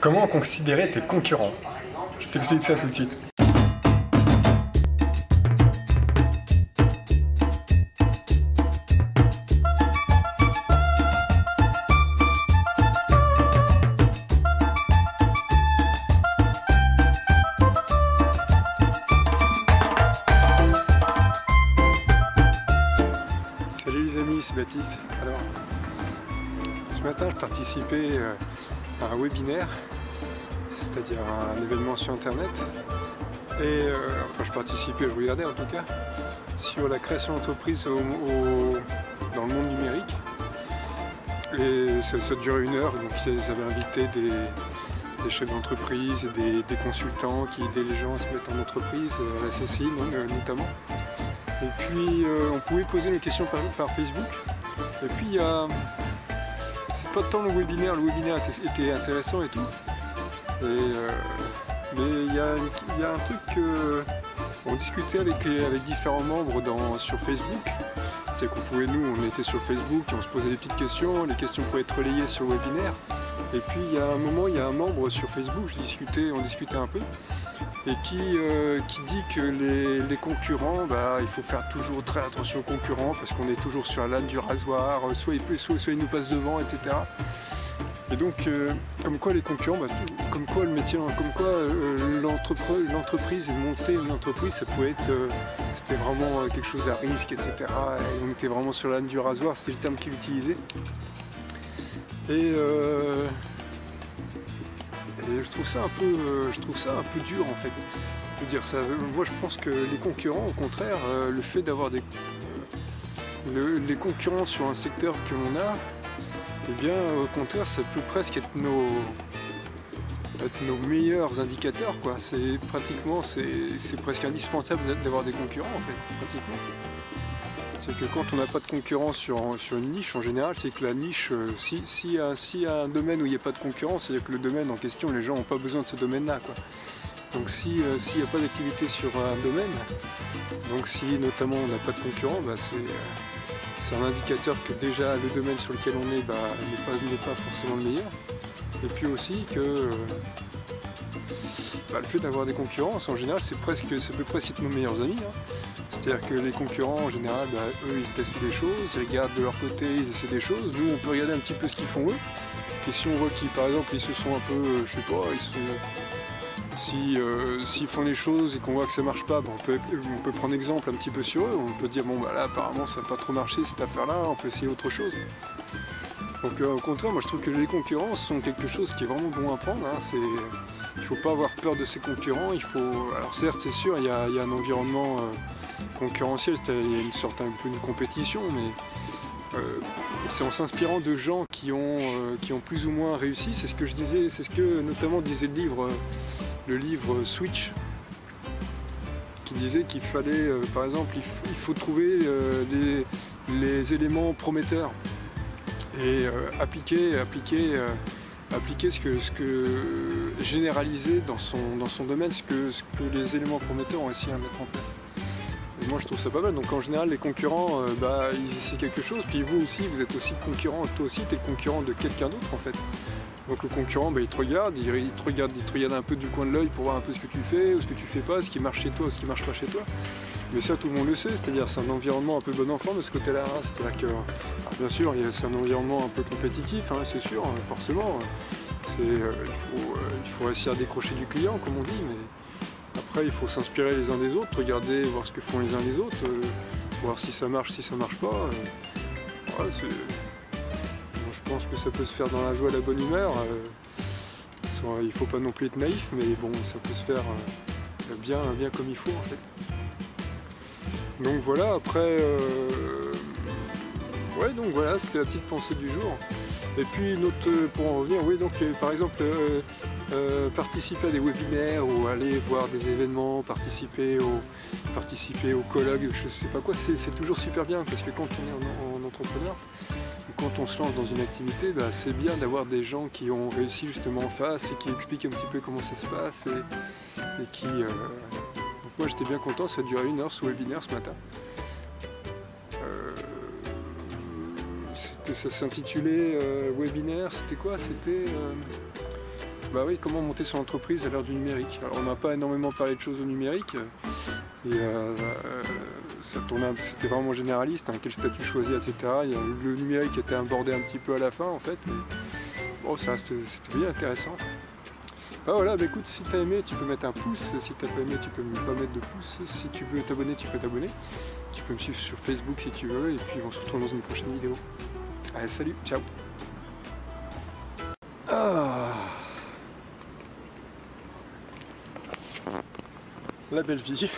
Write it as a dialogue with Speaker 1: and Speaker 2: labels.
Speaker 1: Comment considérer tes concurrents? Je t'explique ça tout de suite.
Speaker 2: Salut les amis, c'est Baptiste. Alors, ce matin je participais à un webinaire, c'est-à-dire un événement sur internet. Et enfin je participais, je regardais en tout cas, sur la création d'entreprise dans le monde numérique. Et ça durait 1 heure, donc ils avaient invité des chefs d'entreprise et des consultants qui aidaient les gens à se mettre en entreprise, la CCI notamment. Et puis on pouvait poser des questions par Facebook. Et puis c'est pas tant le webinaire était intéressant et tout. Mais il y a un truc on discutait avec différents membres sur Facebook. C'est qu'on pouvait, nous on était sur Facebook et on se posait des petites questions, les questions pouvaient être relayées sur le webinaire. Et puis il y a un moment, il y a un membre sur Facebook, on discutait un peu, et qui dit que les concurrents, il faut faire toujours très attention aux concurrents parce qu'on est toujours sur la lame du rasoir, soit ils nous passent devant, etc. Et donc, comme quoi les concurrents, comme quoi le métier, comme quoi l'entreprise et monter une entreprise, ça pouvait être, c'était vraiment quelque chose à risque, etc. Et on était vraiment sur la lame du rasoir, c'était le terme qu'il utilisait. Et je trouve ça un peu dur en fait de dire ça. Moi je pense que les concurrents, au contraire, le fait d'avoir les concurrents sur un secteur que l'on a, eh bien au contraire ça peut presque être nos meilleurs indicateurs, quoi. C'est presque indispensable d'avoir des concurrents en fait, pratiquement. C'est que quand on n'a pas de concurrence sur une niche, en général, c'est que la niche, s'il y a un domaine où il n'y a pas de concurrence, c'est-à-dire que le domaine en question, les gens n'ont pas besoin de ce domaine-là, quoi. Donc s'il n'y a pas d'activité sur un domaine, donc si notamment on n'a pas de concurrent, c'est un indicateur que déjà le domaine sur lequel on est n'est pas forcément le meilleur. Et puis aussi que le fait d'avoir des concurrences, en général, ça peut presque être nos meilleurs amis, hein. C'est-à-dire que les concurrents, en général, eux, ils testent des choses, ils regardent de leur côté, ils essaient des choses. Nous, on peut regarder un petit peu ce qu'ils font eux. Et si on voit qu'ils, par exemple, ils se sont un peu, je sais pas, s'ils font les choses et qu'on voit que ça marche pas, on peut prendre exemple un petit peu sur eux. On peut dire, bon, là, apparemment, ça n'a pas trop marché, cette affaire-là, on peut essayer autre chose. Donc, au contraire, moi, je trouve que les concurrences sont quelque chose qui est vraiment bon à prendre, hein. Il ne faut pas avoir peur de ses concurrents. Alors certes, c'est sûr, il y a un environnement concurrentiel, il y a une sorte un peu de compétition, mais c'est en s'inspirant de gens qui ont plus ou moins réussi. C'est ce que je disais, c'est ce que notamment disait le livre Switch, qui disait qu'il fallait, par exemple, il faut trouver les éléments prometteurs et appliquer généraliser dans son domaine ce que les éléments prometteurs ont essayé à mettre en place. Et moi je trouve ça pas mal. Donc en général les concurrents ils essaient quelque chose, puis vous aussi vous êtes aussi concurrent, toi aussi tu es le concurrent de quelqu'un d'autre en fait. Donc le concurrent il te regarde, il te regarde un peu du coin de l'œil pour voir un peu ce que tu fais ou ce que tu fais pas, ce qui marche chez toi ou ce qui marche pas chez toi. Mais ça tout le monde le sait, c'est-à-dire c'est un environnement un peu bon enfant de ce côté-là. Hein. C'est-à-dire que bien sûr c'est un environnement un peu compétitif, hein, c'est sûr, forcément. Il faut réussir à décrocher du client comme on dit, mais après il faut s'inspirer les uns des autres, regarder, voir ce que font les uns les autres, voir si ça marche, si ça marche pas. Voilà, je pense que ça peut se faire dans la joie et la bonne humeur. Il ne faut pas non plus être naïf, mais bon, ça peut se faire bien comme il faut en fait. Donc voilà, après, donc voilà, c'était la petite pensée du jour. Et puis pour en revenir, oui, donc par exemple, participer à des webinaires ou aller voir des événements, participer au colloque, je sais pas quoi, c'est toujours super bien parce que quand on est en entrepreneur, quand on se lance dans une activité, c'est bien d'avoir des gens qui ont réussi justement en face et qui expliquent un petit peu comment ça se passe et qui... Donc moi j'étais bien content, ça a duré 1 heure ce webinaire ce matin. Ça s'intitulait webinaire, c'était quoi? C'était Bah oui, comment monter son entreprise à l'heure du numérique. Alors on n'a pas énormément parlé de choses au numérique, et c'était vraiment généraliste, hein, quel statut choisir, etc. Le numérique était abordé un petit peu à la fin en fait, mais bon, c'était bien intéressant. Ah voilà, bah écoute, si t'as aimé, tu peux mettre un pouce, si t'as pas aimé, tu peux pas mettre de pouce, si tu veux t'abonner, tu peux t'abonner, tu peux me suivre sur Facebook si tu veux, et puis on se retrouve dans une prochaine vidéo. Allez, salut, ciao. La belle vie.